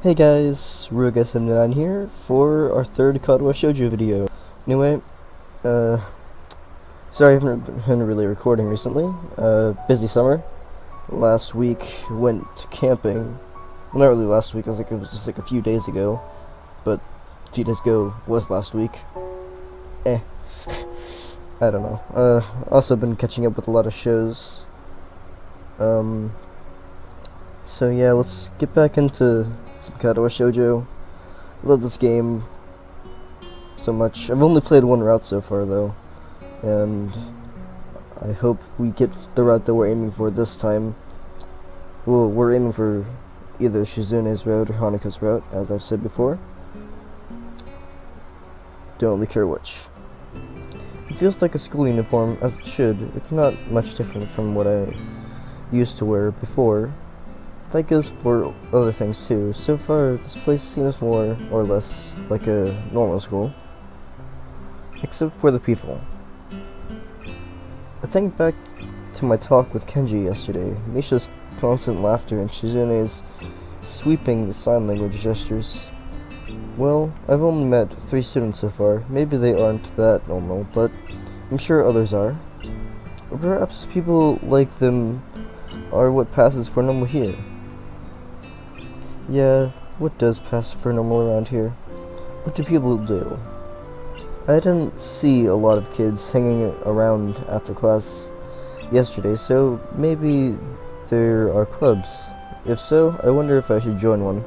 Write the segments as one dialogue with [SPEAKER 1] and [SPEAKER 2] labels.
[SPEAKER 1] Hey guys, Ruga79 here for our third Katawa Shoujo video. Anyway, sorry I haven't been really recording recently. Busy summer. Last week went camping. Well, not really last week, it was just like a few days ago. But a few days ago was last week. I don't know. Also been catching up with a lot of shows. So yeah, let's get back into some Katawa Shoujo. Love this game so much. I've only played one route so far though, and I hope we get the route that we're aiming for this time. Well, we're aiming for either Shizune's route or Haneka's route, as I've said before. Don't really care which. It feels like a school uniform, as it should. It's not much different from what I used to wear before. That goes for other things too. So far, this place seems more or less like a normal school. Except for the people. I think back to my talk with Kenji yesterday. Misha's constant laughter and Shizune's sweeping the sign language gestures. Well, I've only met 3 students so far. Maybe they aren't that normal, but I'm sure others are. Or perhaps people like them are what passes for normal here. Yeah, what does pass for normal around here? What do people do? I didn't see a lot of kids hanging around after class yesterday, so maybe there are clubs. If so, I wonder if I should join one.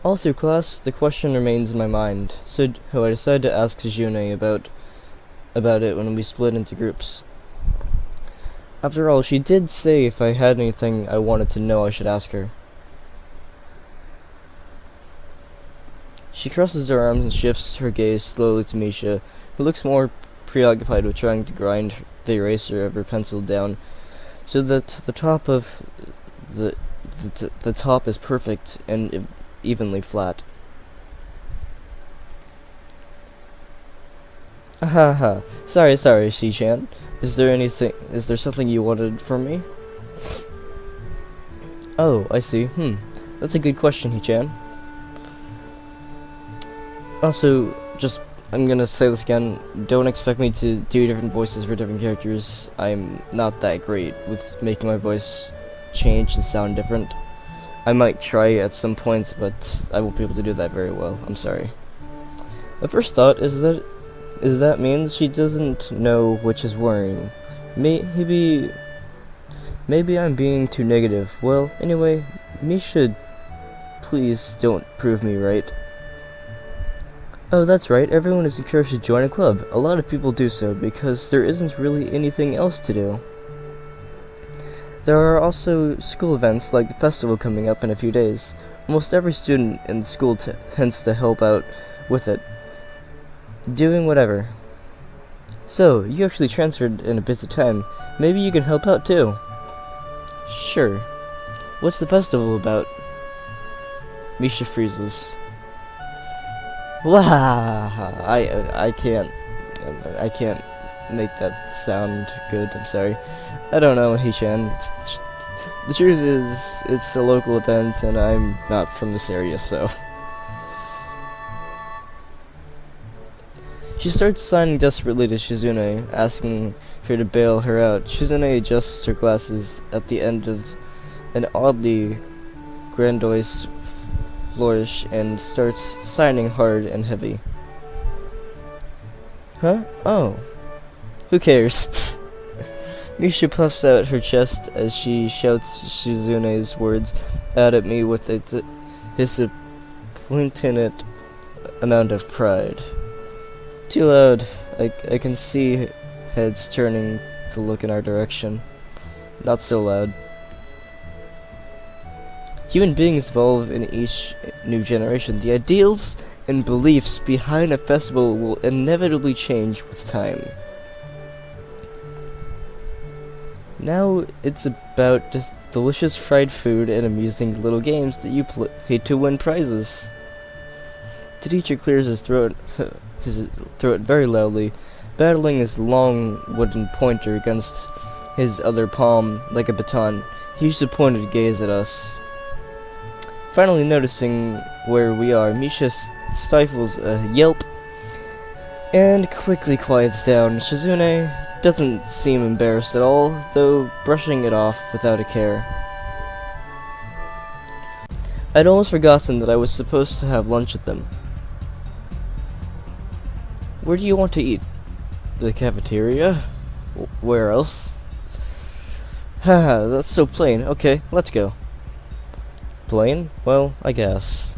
[SPEAKER 1] All through class, the question remains in my mind, so I decided to ask Shizune about it when we split into groups. After all, she did say if I had anything I wanted to know, I should ask her. She crosses her arms and shifts her gaze slowly to Misha, who looks more preoccupied with trying to grind the eraser of her pencil down, so that the top of the top is perfect and evenly flat. Haha. Sorry, Shi-chan. Is there something you wanted from me? Oh, I see. That's a good question, He-chan. Also, I'm gonna say this again, don't expect me to do different voices for different characters. I'm not that great with making my voice change and sound different. I might try at some points, but I won't be able to do that very well. I'm sorry. My first thought is that means she doesn't know which is worrying. Maybe I'm being too negative. Well, anyway, Misha, please don't prove me right. Oh, that's right, everyone is encouraged to join a club. A lot of people do so because there isn't really anything else to do. There are also school events like the festival coming up in a few days. Almost every student in the school tends to help out with it. Doing whatever. So, you actually transferred in a busy time. Maybe you can help out too. Sure. What's the festival about? Misha freezes. Wah! I can't make that sound good. I'm sorry. I don't know, He-chan. The truth is, it's a local event, and I'm not from this area, so. She starts signing desperately to Shizune, asking her to bail her out. Shizune adjusts her glasses at the end of an oddly grandiose flourish and starts signing hard and heavy. Huh? Oh. Who cares? Misha puffs out her chest as she shouts Shizune's words out at me with a disappointed amount of pride. Too loud. I can see heads turning to look in our direction. Not so loud. Human beings evolve in each new generation. The ideals and beliefs behind a festival will inevitably change with time. Now it's about just delicious fried food and amusing little games that you play to win prizes. The teacher clears his throat very loudly, battling his long wooden pointer against his other palm like a baton. He used a pointed gaze at us. Finally noticing where we are, Misha stifles a yelp and quickly quiets down. Shizune doesn't seem embarrassed at all, though brushing it off without a care. I'd almost forgotten that I was supposed to have lunch with them. Where do you want to eat? The cafeteria? Where else? Haha, that's so plain. Okay, let's go. Plain? Well, I guess.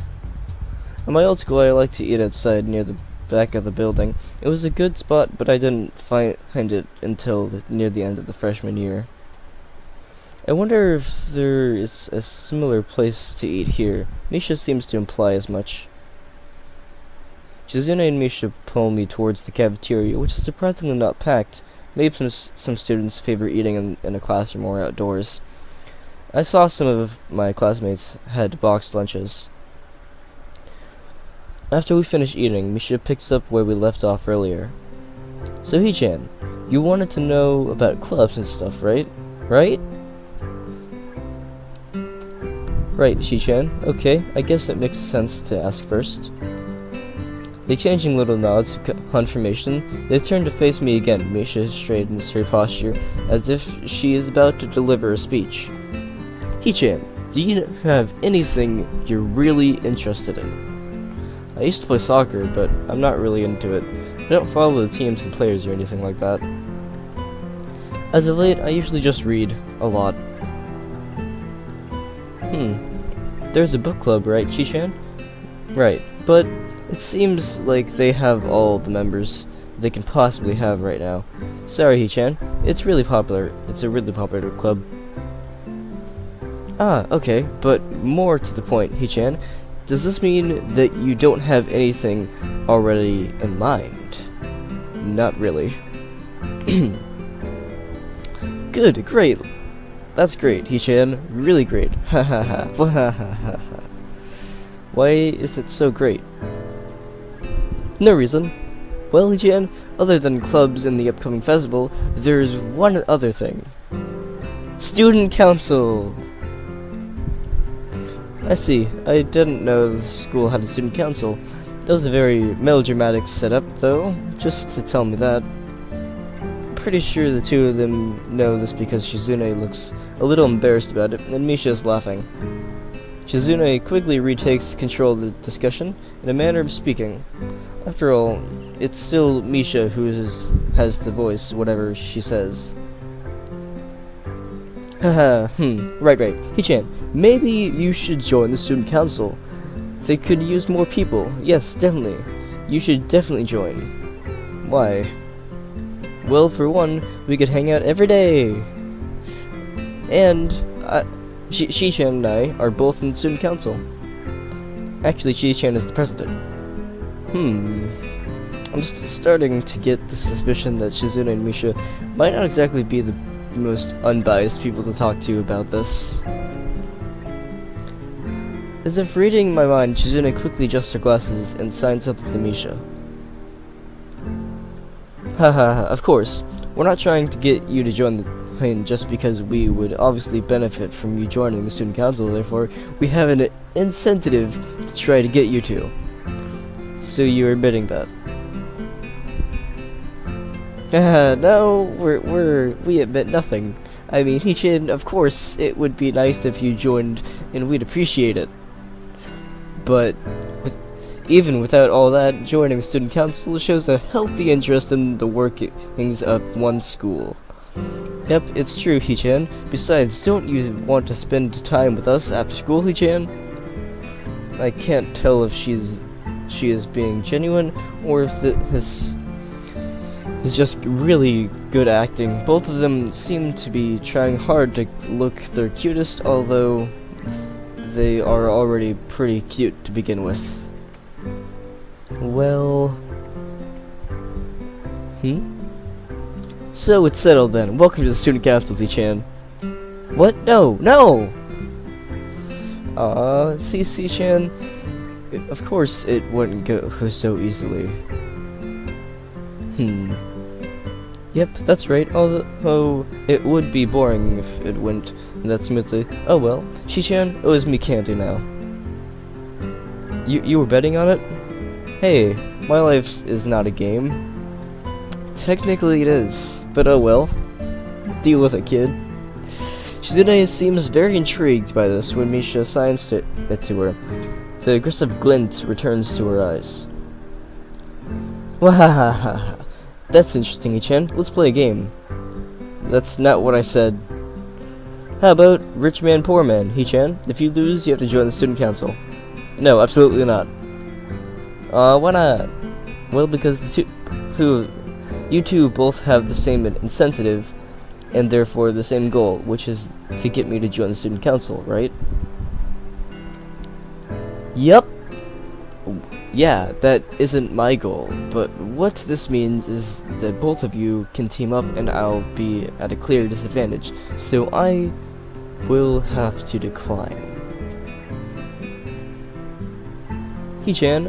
[SPEAKER 1] At my old school, I liked to eat outside near the back of the building. It was a good spot, but I didn't find it until near the end of the freshman year. I wonder if there is a similar place to eat here. Misha seems to imply as much. Shizune and Misha pull me towards the cafeteria, which is surprisingly not packed. Maybe some students favor eating in a classroom or outdoors. I saw some of my classmates had boxed lunches. After we finish eating, Misha picks up where we left off earlier. So Hee-chan, you wanted to know about clubs and stuff, right? Right, Hee-chan. Okay, I guess it makes sense to ask first. Exchanging little nods of confirmation, they turn to face me again. Misha straightens her posture as if she is about to deliver a speech. Hee-chan, do you have anything you're really interested in? I used to play soccer, but I'm not really into it. I don't follow the teams and players or anything like that. As of late, I usually just read a lot. There's a book club, right, Hee-chan? Right, but it seems like they have all the members they can possibly have right now. Sorry, Hee-chan. It's really popular. It's a really popular club. Ah, okay, but more to the point, Hee-chan. Does this mean that you don't have anything already in mind? Not really. Good, great. That's great, Hee-chan. Really great. Ha ha ha. Ha ha ha ha. Why is it so great? No reason. Well, Hee-chan, other than clubs and the upcoming festival, there's one other thing. Student council! I see. I didn't know the school had a student council. That was a very melodramatic setup, though, just to tell me that. I'm pretty sure the two of them know this because Shizune looks a little embarrassed about it, and Misha is laughing. Shizune quickly retakes control of the discussion in a manner of speaking. After all, it's still Misha who has the voice, whatever she says. Haha, right. Hee-chan, maybe you should join the student council. They could use more people. Yes, definitely. You should definitely join. Why? Well, for one, we could hang out every day. And, Hee-chan and I are both in the student council. Actually, Hee-chan is the president. I'm just starting to get the suspicion that Shizune and Misha might not exactly be the most unbiased people to talk to about this. As if reading my mind, Shizune quickly adjusts her glasses and signs something to Misha. Haha, of course. We're not trying to get you to join the plane just because we would obviously benefit from you joining the student council, therefore we have an incentive to try to get you to. So you're admitting that? No, we admit nothing. I mean, Hee-chan, of course, it would be nice if you joined, and we'd appreciate it. But, even without all that, joining the student council shows a healthy interest in the workings of one school. Yep, it's true, Hee-chan. Besides, don't you want to spend time with us after school, Hee-chan? I can't tell if she is being genuine, or if this is just really good acting. Both of them seem to be trying hard to look their cutest, although they are already pretty cute to begin with. Well... So it's settled then. Welcome to the student council, Hee-chan. What? No! CC-chan. Of course it wouldn't go so easily. Yep, that's right, although it would be boring if it went that smoothly. Oh well, Shi-chan owes me candy now. You were betting on it? Hey, my life is not a game. Technically it is, but oh well. Deal with it, kid. Shizune seems very intrigued by this when Misha assigns it to her. The aggressive glint returns to her eyes. Wahahaha. That's interesting, Ichan. Let's play a game. That's not what I said. How about rich man, poor man, Hichan? If you lose, you have to join the student council. No, absolutely not. Why not? Well, because you two both have the same incentive, and therefore the same goal, which is to get me to join the student council, right? Yep. Yeah, that isn't my goal, but what this means is that both of you can team up and I'll be at a clear disadvantage, so I will have to decline. Hichan,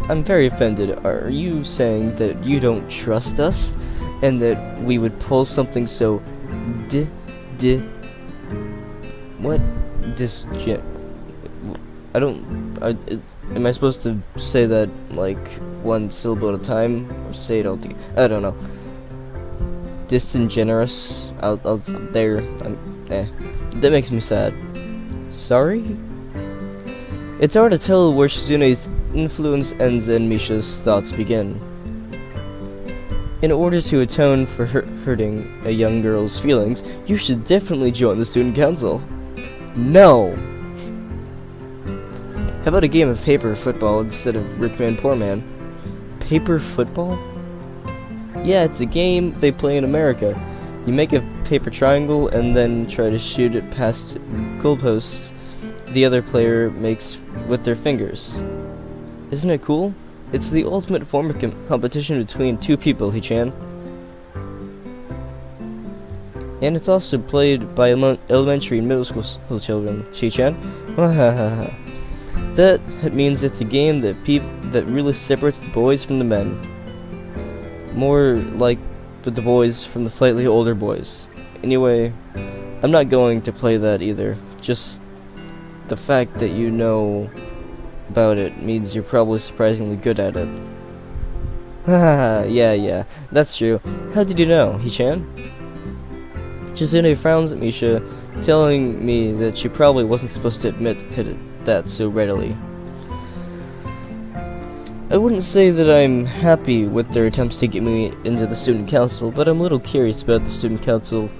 [SPEAKER 1] I'm very offended. Are you saying that you don't trust us, and that we would pull something so am I supposed to say that like one syllable at a time, or say it all together? I don't know. Disingenerous. That makes me sad. Sorry? It's hard to tell where Shizune's influence ends and Misha's thoughts begin. In order to atone for hurting a young girl's feelings, you should definitely join the student council. No! How about a game of paper football instead of rich man, poor man? Paper football? Yeah, it's a game they play in America. You make a paper triangle and then try to shoot it past goalposts the other player makes with their fingers. Isn't it cool? It's the ultimate form of competition between two people, Hichan. And it's also played by elementary and middle school children, Shichan. That means it's a game that really separates the boys from the men. More like the boys from the slightly older boys. Anyway, I'm not going to play that either. Just the fact that you know about it means you're probably surprisingly good at it. Haha, yeah, that's true. How did you know, Hichan? Shizune frowns at Misha, telling me that she probably wasn't supposed to admit that so readily. I wouldn't say that I'm happy with their attempts to get me into the student council, but I'm a little curious about the student council,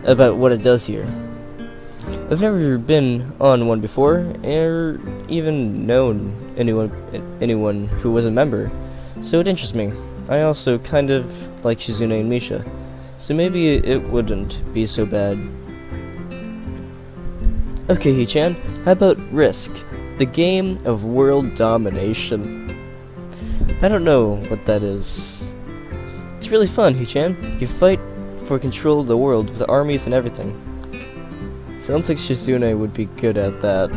[SPEAKER 1] about what it does here. I've never been on one before, or even known anyone who was a member, so it interests me. I also kind of like Shizune and Misha, so maybe it wouldn't be so bad. Okay, Hichan, how about Risk, the game of world domination? I don't know what that is. It's really fun, Hichan. You fight for control of the world with armies and everything. Sounds like Shizune would be good at that.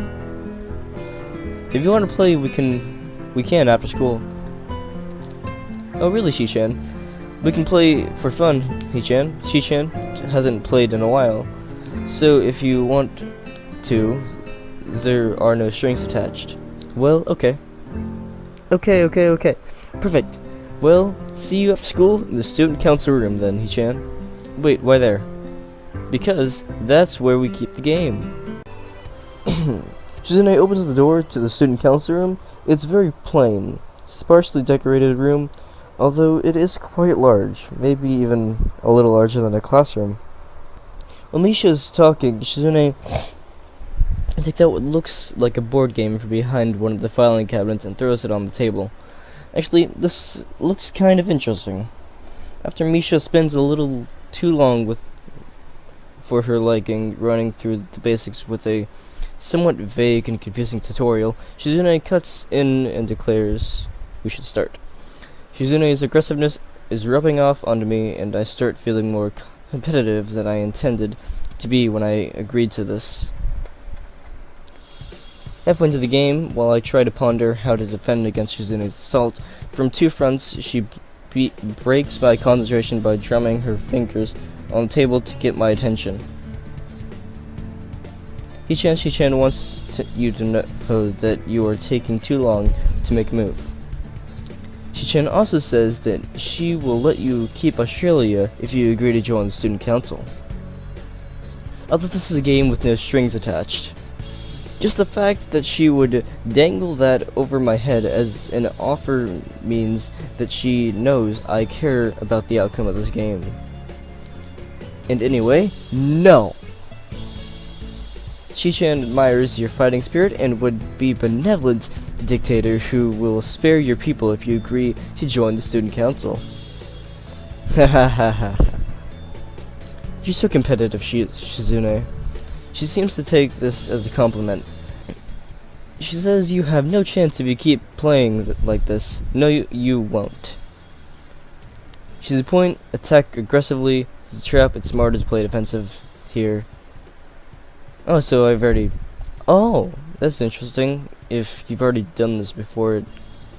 [SPEAKER 1] If you want to play, we can after school. Oh really, Shichan? We can play for fun, Hichan. Shichan hasn't played in a while. So if you want to, there are no strings attached. Well, okay. Okay. Perfect. Well, see you after school in the student council room then, Hichan. Wait, why there? Because that's where we keep the game. Shizune opens the door to the student council room. It's very plain, sparsely decorated room, although it is quite large, maybe even a little larger than a classroom. While Misha's talking, Shizune takes out what looks like a board game from behind one of the filing cabinets and throws it on the table. Actually, this looks kind of interesting. After Misha spends a little too long for her liking running through the basics with a somewhat vague and confusing tutorial, Shizune cuts in and declares we should start. Shizune's aggressiveness is rubbing off onto me, and I start feeling more competitive than I intended to be when I agreed to this. Halfway into the game, while I try to ponder how to defend against Shizune's assault, from two fronts she breaks my concentration by drumming her fingers on the table to get my attention. She-chan wants you to know that you are taking too long to make a move. She-chan also says that she will let you keep Australia if you agree to join the student council. I thought this was a game with no strings attached. Just the fact that she would dangle that over my head as an offer means that she knows I care about the outcome of this game. And anyway, no! She-chan admires your fighting spirit and would be a benevolent dictator who will spare your people if you agree to join the student council. Hahaha. You're so competitive, Shizune. She seems to take this as a compliment. She says you have no chance if you keep playing like this. No, you won't. She's a point, attack aggressively. It's a trap, it's smarter to play defensive here. Oh, so I've already... Oh, that's interesting. If you've already done this before, it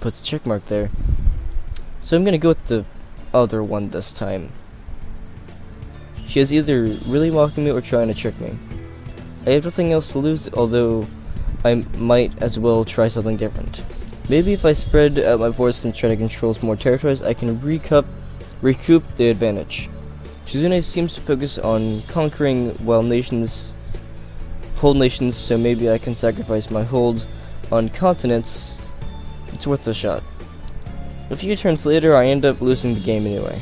[SPEAKER 1] puts a check mark there. So I'm gonna go with the other one this time. She is either really mocking me or trying to trick me. I have nothing else to lose, although I might as well try something different. Maybe if I spread out my voice and try to control some more territories, I can recoup the advantage. Shizune seems to focus on conquering while hold nations, so maybe I can sacrifice my hold on continents. It's worth a shot. A few turns later, I end up losing the game anyway.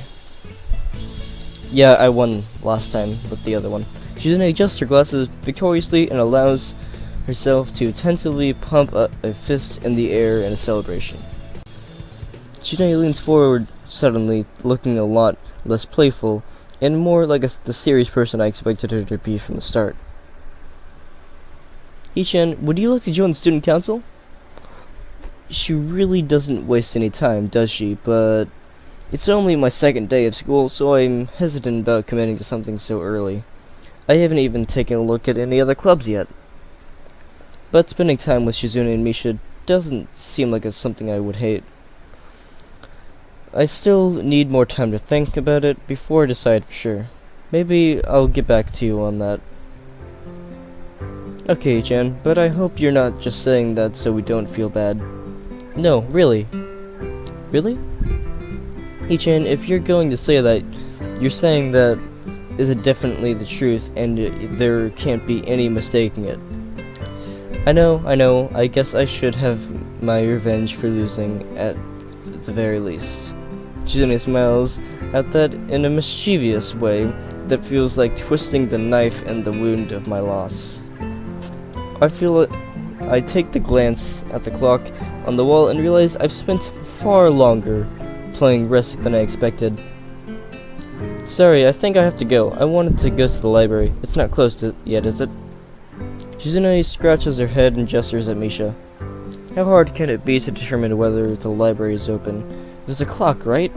[SPEAKER 1] Yeah, I won last time with the other one. Shizune adjusts her glasses victoriously and allows herself to tentatively pump a fist in the air in a celebration. Shizune leans forward suddenly, looking a lot less playful and more like the serious person I expected her to be from the start. Ichan, would you like to join the student council? She really doesn't waste any time, does she? But it's only my second day of school, so I'm hesitant about committing to something so early. I haven't even taken a look at any other clubs yet. But spending time with Shizune and Misha doesn't seem like it's something I would hate. I still need more time to think about it before I decide for sure. Maybe I'll get back to you on that. Okay, Chan, but I hope you're not just saying that so we don't feel bad. No, really. Really? Ichan, if you're going to say that, you're saying that is it definitely the truth and there can't be any mistaking it. I know, I guess I should have my revenge for losing at the very least. Shizune smiles at that in a mischievous way that feels like twisting the knife in the wound of my loss. I feel it. I take the glance at the clock on the wall and realize I've spent far longer playing Risk than I expected. Sorry, I think I have to go. I wanted to go to the library. It's not closed yet, is it? Shizune scratches her head and gestures at Misha. How hard can it be to determine whether the library is open? There's a clock, right?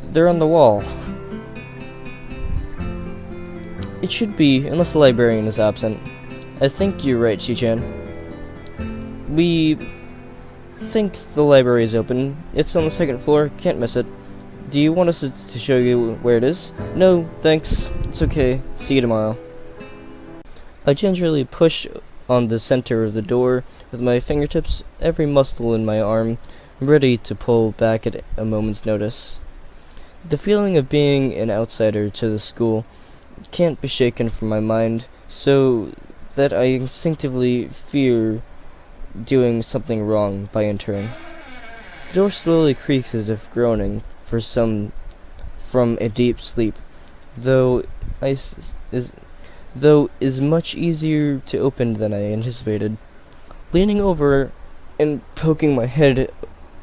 [SPEAKER 1] They're on the wall. It should be, unless the librarian is absent. I think you're right, Shi-chan. We think the library is open. It's on the second floor, can't miss it. Do you want us to show you where it is? No, thanks. It's okay. See you tomorrow. I gingerly push on the center of the door with my fingertips, every muscle in my arm ready to pull back at a moment's notice. The feeling of being an outsider to the school can't be shaken from my mind, so that I instinctively fear doing something wrong by entering. The door slowly creaks as if groaning from a deep sleep, though is much easier to open than I anticipated. Leaning over and poking my head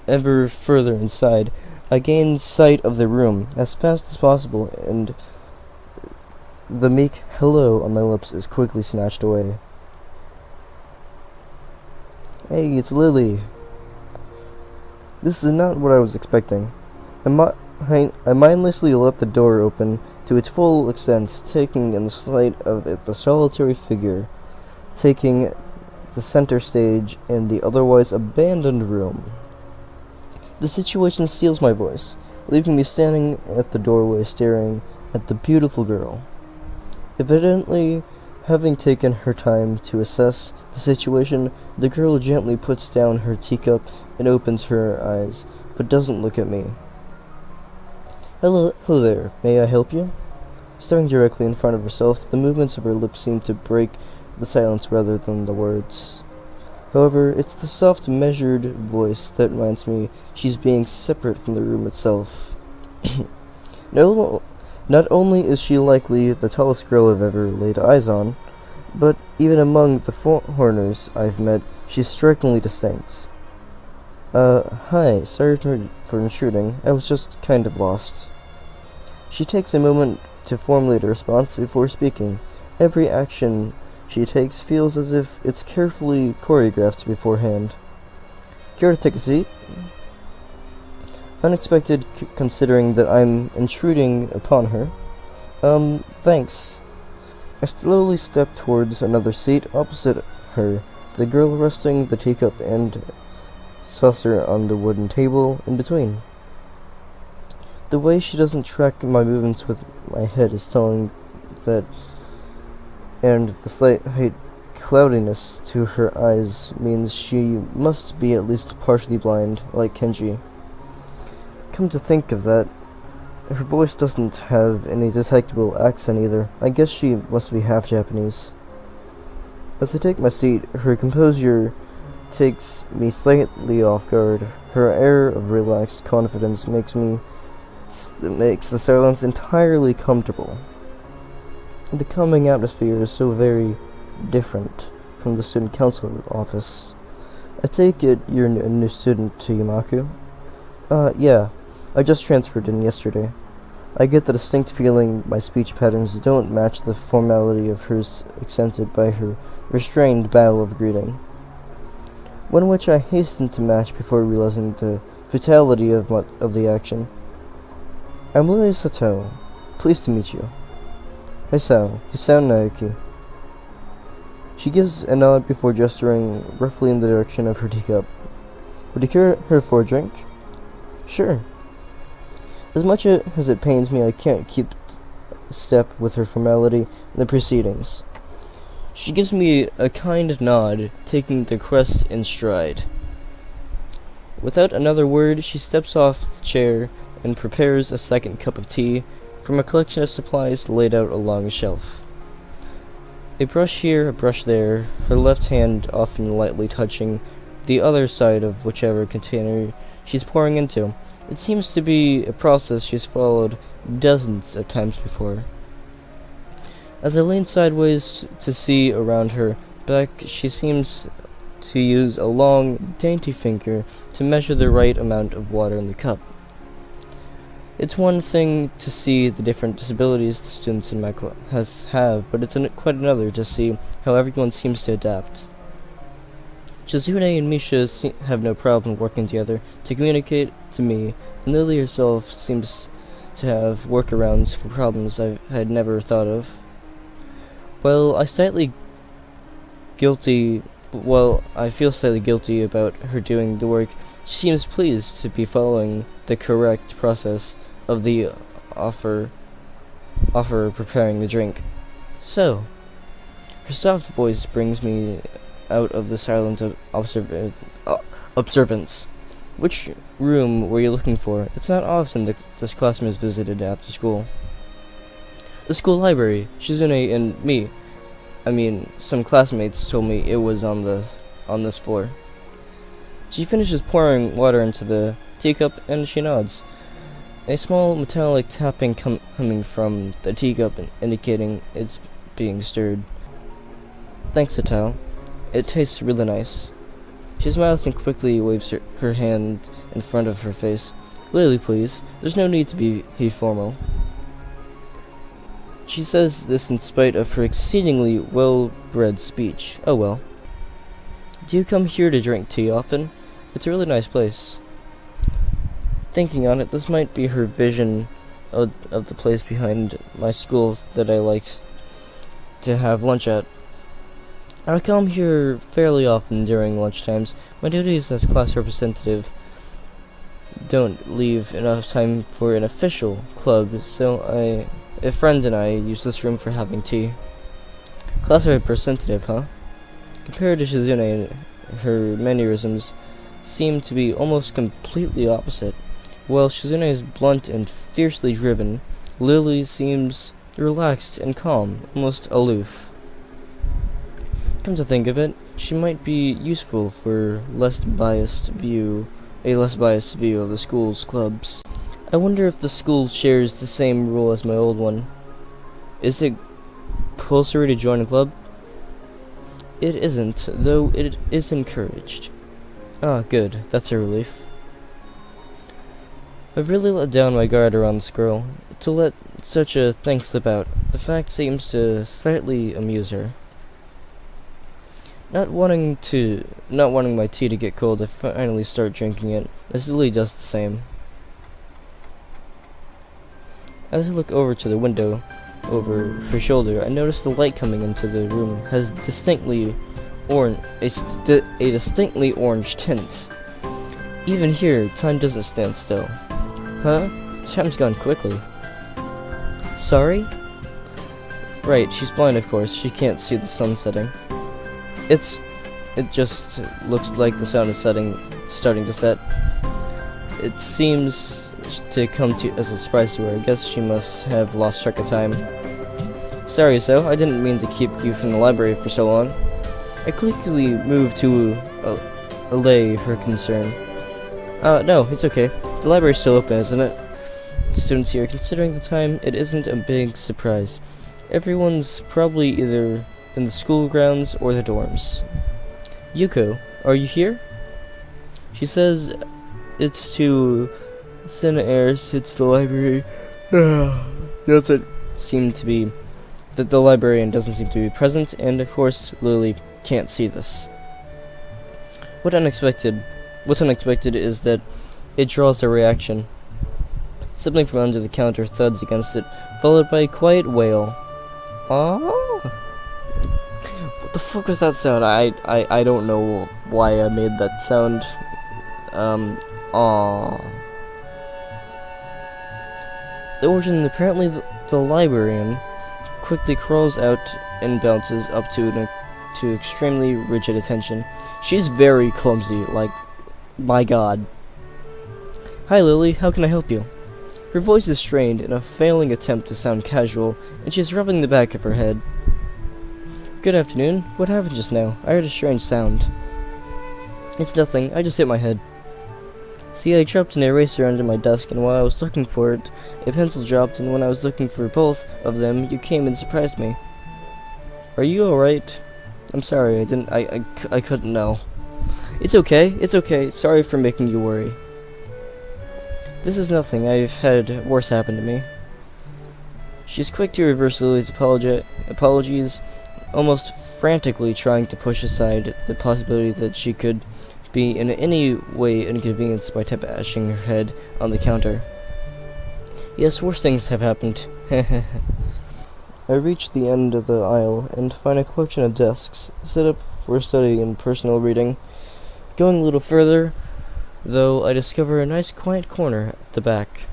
[SPEAKER 1] ever further inside, I gain sight of the room as fast as possible, and the meek hello on my lips is quickly snatched away. Hey, it's Lily. This is not what I was expecting. I mindlessly let the door open to its full extent, taking in sight of it the solitary figure, taking the center stage in the otherwise abandoned room. The situation steals my voice. leaving me standing at the doorway staring at the beautiful girl. Evidently, having taken her time to assess the situation, the girl gently puts down her teacup and opens her eyes, but doesn't look at me. Hello there, may I help you? Staring directly in front of herself, the movements of her lips seem to break the silence rather than the words. However, it's the soft, measured voice that reminds me she's being separate from the room itself. No, not only is she likely the tallest girl I've ever laid eyes on, but even among the foreigners I've met, she's strikingly distinct. Hi, sorry for intruding. I was just kind of lost. She takes a moment to formulate a response before speaking. Every action she takes feels as if it's carefully choreographed beforehand. Care to take a seat? Unexpected considering that I'm intruding upon her. Thanks. I slowly step towards another seat opposite her, the girl resting the teacup and saucer on the wooden table in between. The way she doesn't track my movements with my head is telling that, and the slight cloudiness to her eyes means she must be at least partially blind, like Kenji. Come to think of that, her voice doesn't have any detectable accent either. I guess she must be half Japanese. As I take my seat, her composure takes me slightly off guard. Her air of relaxed confidence makes the silence entirely comfortable. The calming atmosphere is so very different from the student council office. I take it you're a new student to Yamaku? Yeah. I just transferred in yesterday. I get the distinct feeling my speech patterns don't match the formality of hers accented by her restrained bow of greeting, one which I hastened to match before realizing the futility of the action. I'm Lily Sato. Pleased to meet you. Hisao Naoki. She gives a nod before gesturing roughly in the direction of her teacup. Would you care her for a drink? Sure. As much as it pains me, I can't keep step with her formality in the proceedings. She gives me a kind nod, taking the request in stride. Without another word, she steps off the chair and prepares a second cup of tea from a collection of supplies laid out along a shelf. A brush here, a brush there, her left hand often lightly touching the other side of whichever container she's pouring into. It seems to be a process she's followed dozens of times before. As I lean sideways to see around her back, she seems to use a long, dainty finger to measure the right amount of water in the cup. It's one thing to see the different disabilities the students in my class have, but it's quite another to see how everyone seems to adapt. Shizune and Misha have no problem working together to communicate to me, and Lily herself seems to have workarounds for problems I had never thought of. While I feel slightly guilty about her doing the work, she seems pleased to be following the correct process of the offer preparing the drink. So, her soft voice brings me out of the silent observance. Which room were you looking for? It's not often that this classroom is visited after school. The school library. Shizune and me. Some classmates told me it was on this floor. She finishes pouring water into the teacup and she nods. A small metallic tapping coming from the teacup indicating it's being stirred. Thanks, Sato. It tastes really nice. She smiles and quickly waves her hand in front of her face. Lily, please. There's no need to be formal. She says this in spite of her exceedingly well-bred speech. Oh well. Do you come here to drink tea often? It's a really nice place. Thinking on it, this might be her vision of the place behind my school that I liked to have lunch at. I come here fairly often during lunchtimes. My duties as class representative don't leave enough time for an official club, so a friend and I use this room for having tea. Class representative, huh? Compared to Shizune, her mannerisms seem to be almost completely opposite. While Shizune is blunt and fiercely driven, Lily seems relaxed and calm, almost aloof. Come to think of it, she might be useful for a less biased view of the school's clubs. I wonder if the school shares the same rule as my old one. Is it compulsory to join a club? It isn't, though it is encouraged. Ah, good. That's a relief. I've really let down my guard around this girl. To let such a thing slip out, the fact seems to slightly amuse her. Not wanting my tea to get cold, I finally start drinking it, as Lily does the same. As I look over to the window, over her shoulder, I notice the light coming into the room has a distinctly orange tint. Even here, time doesn't stand still. Huh? Time's gone quickly. Sorry? Right, she's blind, of course. She can't see the sun setting. It just looks like the sun is starting to set. It seems to come as a surprise to her. I guess she must have lost track of time. Sorry, I didn't mean to keep you from the library for so long. I quickly moved to allay her concern. No, it's okay. The library's still open, isn't it? The students here, considering the time, it isn't a big surprise. Everyone's probably either in the school grounds or the dorms. Yuko, are you here? She says it's to thin air since the library doesn't seem to be that the librarian doesn't seem to be present, and of course Lily can't see this. What's unexpected is that it draws a reaction. Something from under the counter thuds against it, followed by a quiet wail. Oh, what the fuck was that sound? I don't know why I made that sound. The origin, apparently the librarian quickly crawls out and bounces up to extremely rigid attention. She's very clumsy, like, my god. Hi Lily, how can I help you? Her voice is strained in a failing attempt to sound casual, and she's rubbing the back of her head. Good afternoon. What happened just now? I heard a strange sound. It's nothing, I just hit my head. See, I dropped an eraser under my desk, and while I was looking for it, a pencil dropped, and when I was looking for both of them, you came and surprised me. Are you alright? I'm sorry, I couldn't know. It's okay, sorry for making you worry. This is nothing, I've had worse happen to me. She's quick to reverse Lily's apologies, almost frantically trying to push aside the possibility that she could be in any way inconvenienced by bashing her head on the counter. Yes, worse things have happened. I reach the end of the aisle and find a collection of desks set up for study and personal reading. Going a little further, though, I discover a nice quiet corner at the back.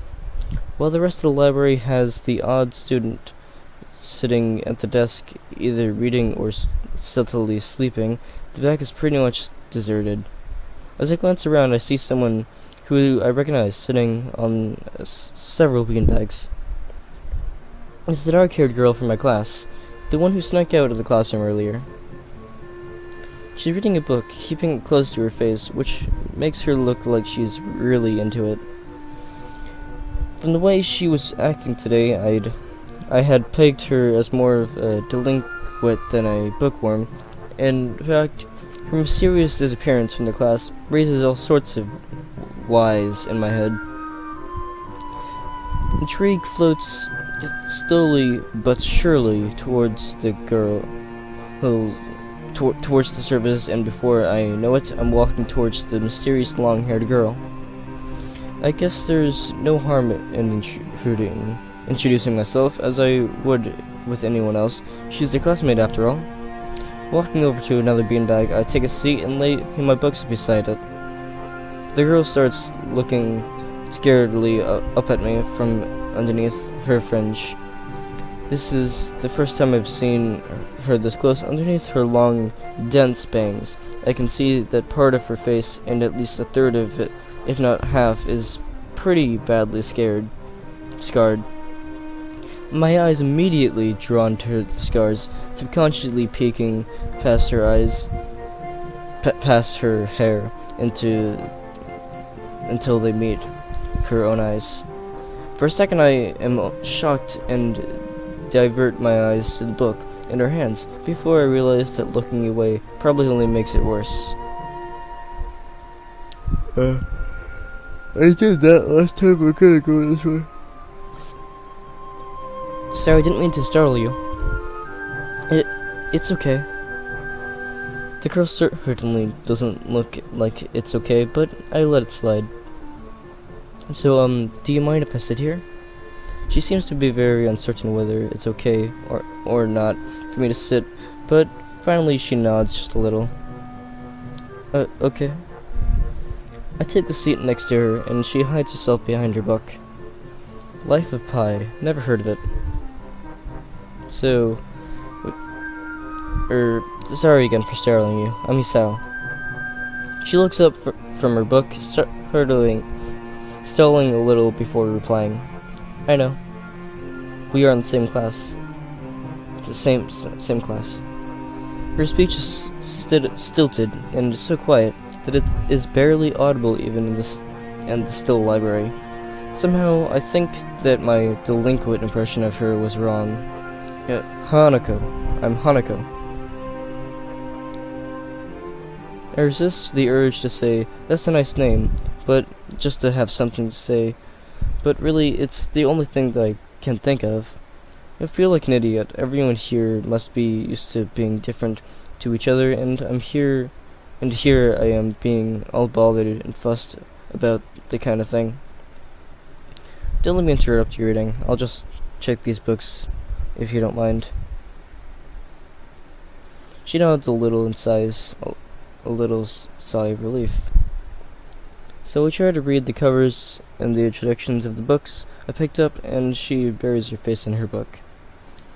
[SPEAKER 1] While the rest of the library has the odd student sitting at the desk, either reading or stealthily sleeping, the back is pretty much deserted. As I glance around, I see someone who I recognize sitting on several beanbags. It's the dark-haired girl from my class, the one who snuck out of the classroom earlier. She's reading a book, keeping it close to her face, which makes her look like she's really into it. From the way she was acting today, I had pegged her as more of a delinquent than a bookworm, and in fact, her mysterious disappearance from the class raises all sorts of whys in my head. Intrigue floats slowly but surely towards the girl, towards the surface, and before I know it, I'm walking towards the mysterious long-haired girl. I guess there's no harm in introducing myself, as I would with anyone else. She's a classmate after all. Walking over to another beanbag, I take a seat and lay my books beside it. The girl starts looking scaredly up at me from underneath her fringe. This is the first time I've seen her this close. Underneath her long, dense bangs, I can see that part of her face, and at least a third of it, if not half, is pretty badly scarred. My eyes immediately drawn to the scars, subconsciously peeking past her eyes, past her hair, until they meet her own eyes. For a second I am shocked and divert my eyes to the book in her hands, before I realize that looking away probably only makes it worse. I did that last time, we're gonna go this way. Sorry, I didn't mean to startle you. It's okay. The girl certainly doesn't look like it's okay, but I let it slide. So, do you mind if I sit here? She seems to be very uncertain whether it's okay or not for me to sit, but finally she nods just a little. Okay. I take the seat next to her, and she hides herself behind her book. Life of Pi. Never heard of it. So, sorry again for startling you. I'm Isao. She looks up from her book, stalling a little before replying. I know. We are in the same class. It's the same class. Her speech is stilted and so quiet that it is barely audible even in the still library. Somehow, I think that my delinquent impression of her was wrong. Hanako. I'm Hanako. I resist the urge to say, that's a nice name, but just to have something to say. But really, it's the only thing that I can think of. I feel like an idiot. Everyone here must be used to being different to each other, and here I am being all bothered and fussed about the kind of thing. Don't let me interrupt your reading. I'll just check these books, if you don't mind. She nods a little and sighs, a little sigh of relief. So we try to read the covers and the introductions of the books I picked up, and she buries her face in her book.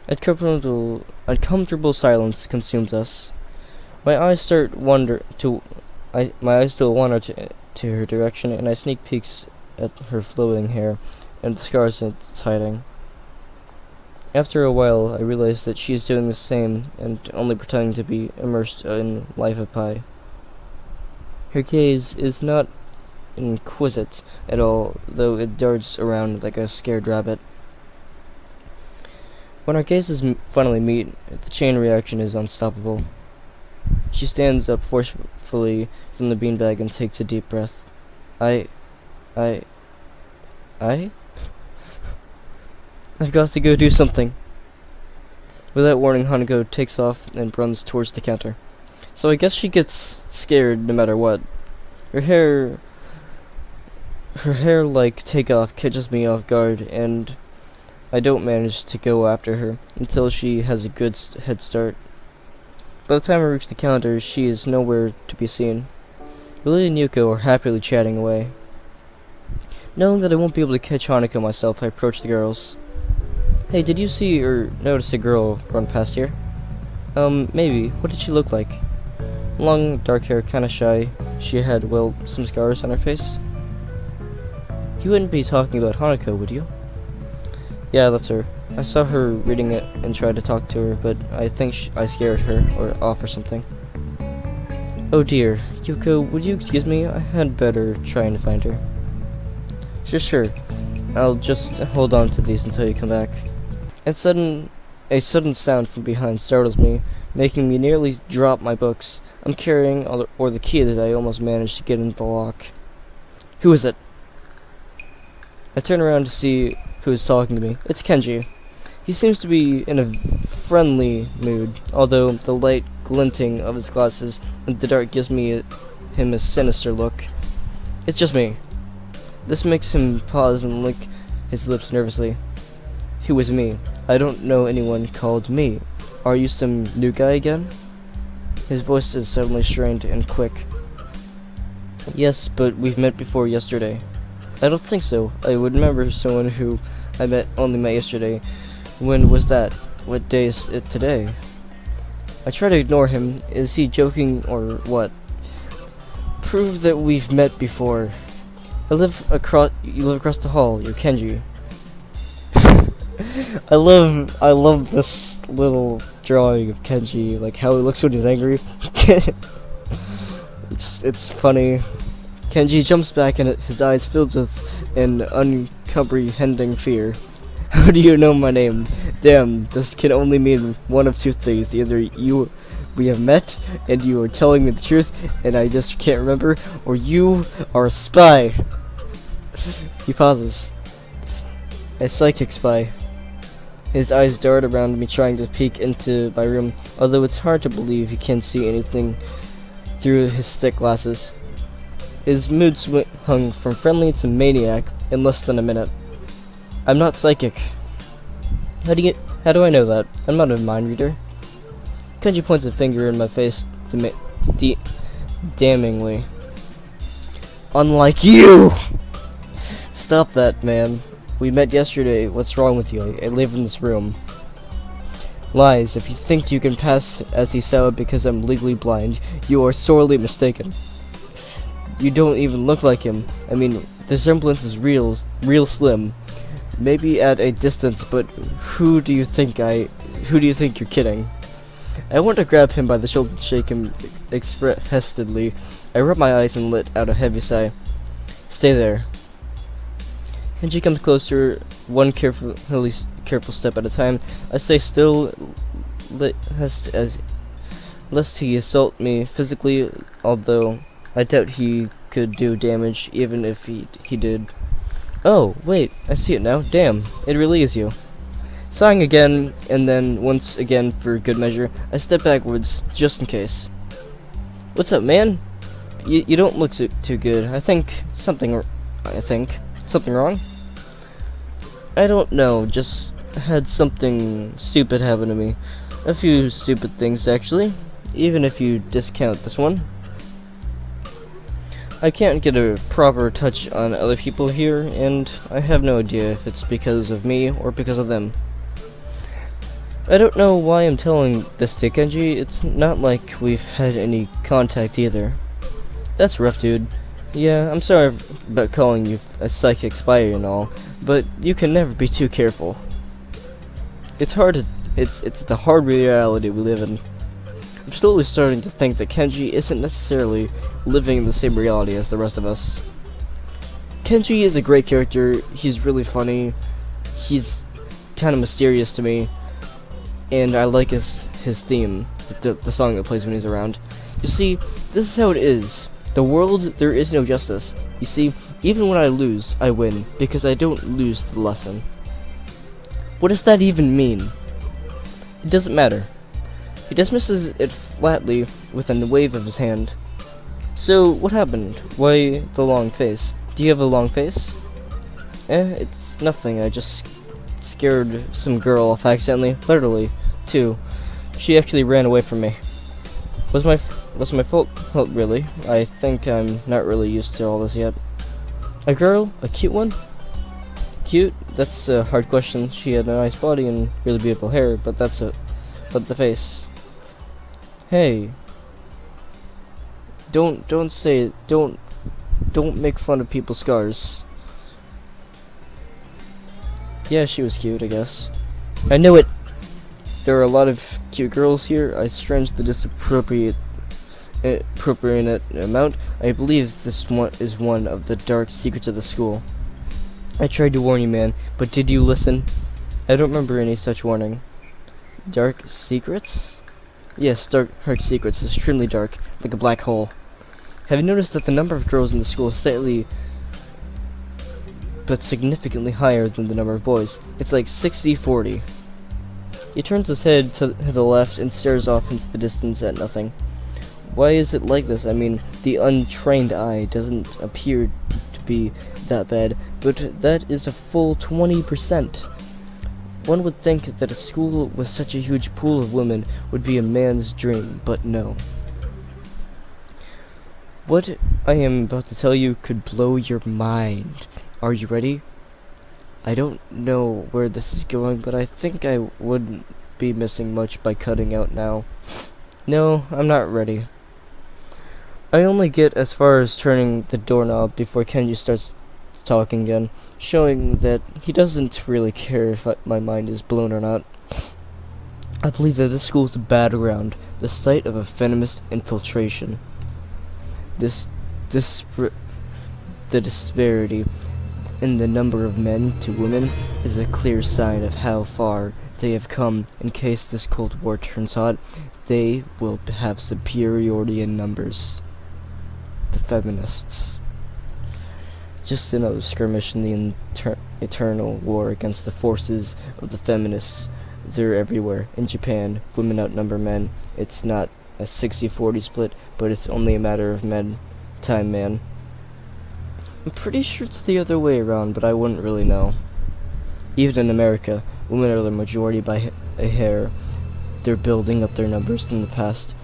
[SPEAKER 1] Uncomfortable silence consumes us. My eyes still wander to her direction, and I sneak peeks at her flowing hair and the scars it's hiding. After a while, I realize that she is doing the same and only pretending to be immersed in Life of Pi. Her gaze is not inquisitive at all, though it darts around like a scared rabbit. When our gazes finally meet, the chain reaction is unstoppable. She stands up forcefully from the beanbag and takes a deep breath. I've got to go do something. Without warning, Hanako takes off and runs towards the counter. So I guess she gets scared no matter what. Her hair like takeoff catches me off guard, and I don't manage to go after her until she has a good head start. By the time I reach the counter, she is nowhere to be seen. Lily and Yuko are happily chatting away. Knowing that I won't be able to catch Hanako myself, I approach the girls. Hey, did you see or notice a girl run past here? Maybe. What did she look like? Long, dark hair, kinda shy. She had, well, some scars on her face. You wouldn't be talking about Hanako, would you? Yeah, that's her. I saw her reading it and tried to talk to her, but I think I scared her off or something. Oh dear. Yuko, would you excuse me? I had better try and find her. Sure. I'll just hold on to these until you come back. A sudden sound from behind startles me, making me nearly drop my books I'm carrying or the key that I almost managed to get into the lock. Who is it? I turn around to see who is talking to me. It's Kenji. He seems to be in a friendly mood, although the light glinting of his glasses in the dark gives him a sinister look. It's just me. This makes him pause and lick his lips nervously. Who is me? I don't know anyone called me. Are you some new guy again? His voice is suddenly strained and quick. Yes, but we've met before yesterday. I don't think so. I would remember someone who I only met yesterday. When was that? What day is it today? I try to ignore him. Is he joking or what? Prove that we've met before. You live across the hall. You're Kenji. I love this little drawing of Kenji, like how he looks when he's angry. It's funny. Kenji jumps back and his eyes filled with an uncomprehending fear. How do you know my name? Damn, this can only mean one of two things. Either we have met and you are telling me the truth and I just can't remember, or you are a spy. He pauses. A psychic spy. His eyes dart around me, trying to peek into my room, although it's hard to believe he can't see anything through his thick glasses. His mood hung from friendly to maniac in less than a minute. I'm not psychic. How do I know that? I'm not a mind reader. Kenji points a finger in my face damningly. Unlike you! Stop that, man. We met yesterday. What's wrong with you? I live in this room. Lies. If you think you can pass as he saw because I'm legally blind, you are sorely mistaken. You don't even look like him. I mean, the semblance is real slim. Maybe at a distance, but who do you think you're kidding? I want to grab him by the shoulder and shake him expressively. I rub my eyes and let out a heavy sigh. Stay there. Kenji comes closer, one careful step at a time. I stay still, lest he assault me physically, although I doubt he could do damage even if he did. Oh, wait, I see it now. Damn, it really is you. Sighing again, and then once again for good measure, I step backwards, just in case. What's up, man? You don't look too good. I think something wrong? I don't know, just had something stupid happen to me. A few stupid things, actually, even if you discount this one. I can't get a proper touch on other people here, and I have no idea if it's because of me or because of them. I don't know why I'm telling this to Kenji. It's not like we've had any contact either. That's rough, dude. Yeah, I'm sorry about calling you a psychic spy and all, but you can never be too careful. It's the hard reality we live in. I'm slowly starting to think that Kenji isn't necessarily living in the same reality as the rest of us. Kenji is a great character. He's really funny. He's kind of mysterious to me, and I like his theme, the song that plays when he's around. You see, this is how it is. The world, there is no justice. You see, even when I lose, I win, because I don't lose the lesson. What does that even mean? It doesn't matter. He dismisses it flatly with a wave of his hand. So, what happened? Why the long face? Do you have a long face? It's nothing. I just scared some girl off accidentally. Literally, too. She actually ran away from me. Was my fault? Well, really. I think I'm not really used to all this yet. A girl? A cute one? Cute? That's a hard question. She had a nice body and really beautiful hair, but that's it. But the face. Hey. Don't make fun of people's scars. Yeah, she was cute, I guess. I knew it! There are a lot of cute girls here. I strange the disappropriate amount. I believe this one is one of the dark secrets of the school. I tried to warn you, man, but did you listen? I don't remember any such warning. Dark secrets? Yes, dark secrets, extremely dark, like a black hole. Have you noticed that the number of girls in the school is slightly but significantly higher than the number of boys? It's like 60-40. He turns his head to the left and stares off into the distance at nothing. Why is it like this? I mean, the untrained eye doesn't appear to be that bad, but that is a full 20%. One would think that a school with such a huge pool of women would be a man's dream, but no. What I am about to tell you could blow your mind. Are you ready? I don't know where this is going, but I think I wouldn't be missing much by cutting out now. No, I'm not ready. I only get as far as turning the doorknob before Kenji starts talking again, showing that he doesn't really care if my mind is blown or not. I believe that this school is a battleground, the site of a venomous infiltration. The disparity in the number of men to women is a clear sign of how far they have come. In case this Cold War turns hot, they will have superiority in numbers. The feminists. Just another skirmish in the eternal war against the forces of the feminists. They're everywhere. In Japan, women outnumber men. It's not a 60-40 split, but it's only a matter of time man. I'm pretty sure it's the other way around, but I wouldn't really know. Even in America, women are the majority by a hair. They're building up their numbers in the past.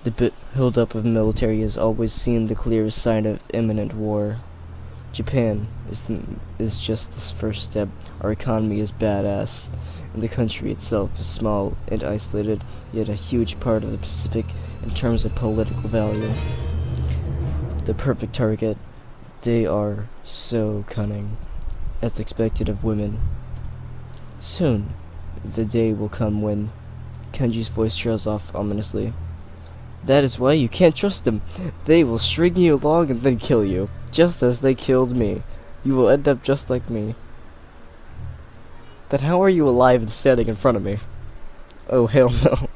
[SPEAKER 1] The build-up of military has always seen the clearest sign of imminent war. Japan is just this first step. Our economy is badass, and the country itself is small and isolated, yet a huge part of the Pacific in terms of political value. The perfect target. They are so cunning, as expected of women. Soon, the day will come when... Kenji's voice trails off ominously. That is why you can't trust them. They will string you along and then kill you, just as they killed me. You will end up just like me. Then how are you alive and standing in front of me? Oh, hell no.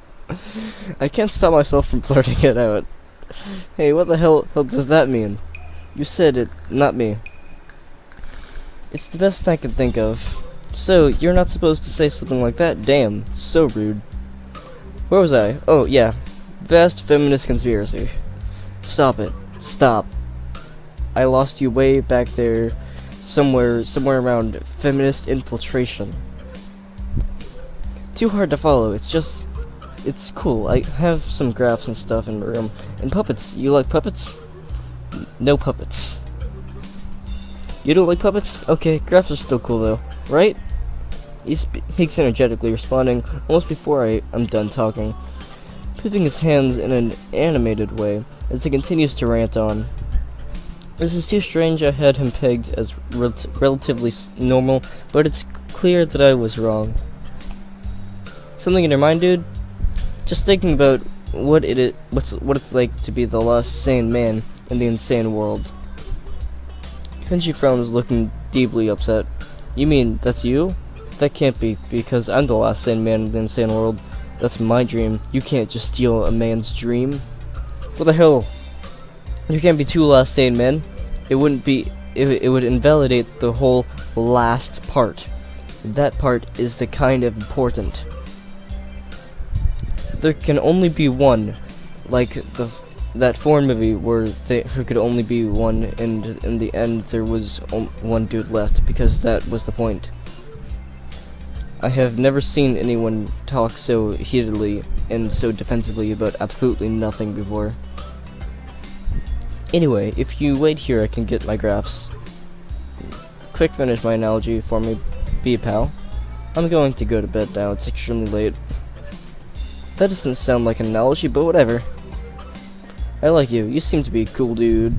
[SPEAKER 1] I can't stop myself from blurting it out. Hey, what the hell does that mean? You said it, not me. It's the best I can think of. So, you're not supposed to say something like that? Damn, so rude. Where was I? Oh, yeah. Vast feminist conspiracy. Stop it. Stop. I lost you way back there, somewhere around feminist infiltration. Too hard to follow. It's cool. I have some graphs and stuff in my room. And puppets. You like puppets? No puppets. You don't like puppets? Okay, graphs are still cool though, right? He speaks energetically, responding almost before I'm done talking, moving his hands in an animated way as he continues to rant on. This is too strange. I had him pegged as relatively normal, but it's clear that I was wrong. Something in your mind, dude? Just thinking about what it's like to be the last sane man in the insane world. Kenji frowns, looking deeply upset. You mean that's you? That can't be, because I'm the last sane man in the insane world. That's my dream. You can't just steal a man's dream. What the hell? You can't be two last sane men. It wouldn't be. It would invalidate the whole last part. That part is the kind of important. There can only be one, like that foreign movie where there could only be one, and in the end there was one dude left, because that was the point. I have never seen anyone talk so heatedly and so defensively about absolutely nothing before. Anyway, if you wait here I can get my graphs. Quick finish my analogy for me, be a pal. I'm going to go to bed now, it's extremely late. That doesn't sound like an analogy, but whatever. I like you. You seem to be a cool dude.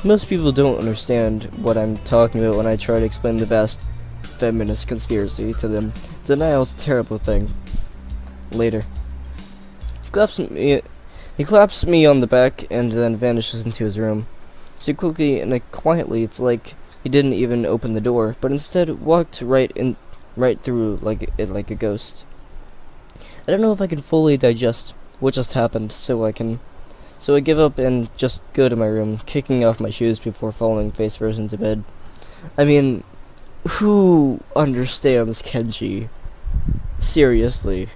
[SPEAKER 1] Most people don't understand what I'm talking about when I try to explain the vast feminist conspiracy to them. Denial's a terrible thing. Later. He claps me on the back and then vanishes into his room. So quickly and quietly, it's like he didn't even open the door, but instead walked right through like a ghost. I don't know if I can fully digest what just happened, so I give up and just go to my room, kicking off my shoes before falling face first into bed. I mean, who understands Kenji? Seriously.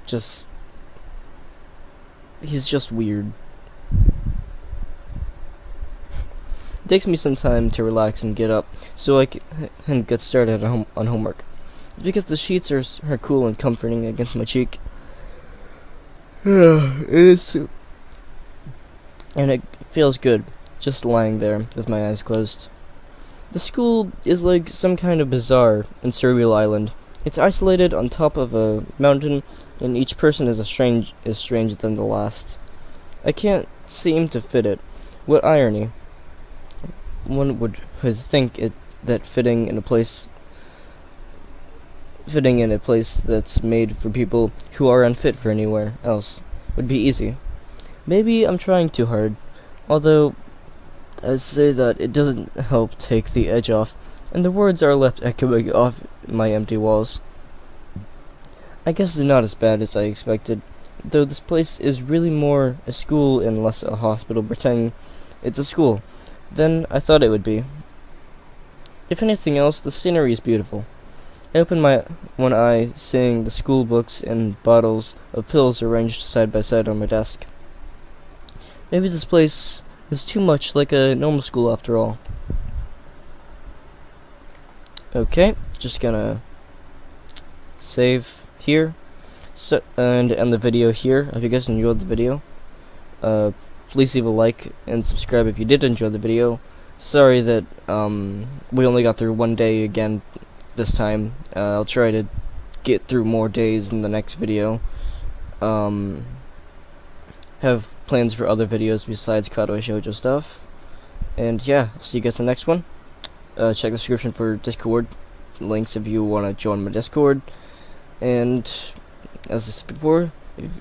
[SPEAKER 1] He's just weird. It takes me some time to relax and get up, so I can get started on homework. It's because the sheets are cool and comforting against my cheek. It is too. and it feels good just lying there with my eyes closed. The school is like some kind of bazaar in Surreal Island. It's isolated on top of a mountain, and each person is stranger than the last. I can't seem to fit it. What irony! One would think that fitting in a place that's made for people who are unfit for anywhere else would be easy. Maybe I'm trying too hard, although I say that it doesn't help take the edge off, and the words are left echoing off my empty walls. I guess it's not as bad as I expected, though this place is really more a school and less a hospital pretending it's a school than I thought it would be. If anything else, the scenery is beautiful. I open my one eye, seeing the school books and bottles of pills arranged side by side on my desk. Maybe this place is too much like a normal school after all. Okay, just gonna save here, and end the video here. If you guys enjoyed the video, please leave a like and subscribe if you did enjoy the video. Sorry that we only got through one day again this time. I'll try to get through more days in the next video. Have plans for other videos besides Katawa Shoujo stuff. And yeah, see you guys in the next one. Check the description for Discord links if you want to join my Discord. And as I said before,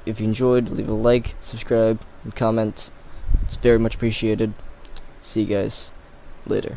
[SPEAKER 1] if you enjoyed, leave a like, subscribe, and comment. It's very much appreciated. See you guys later.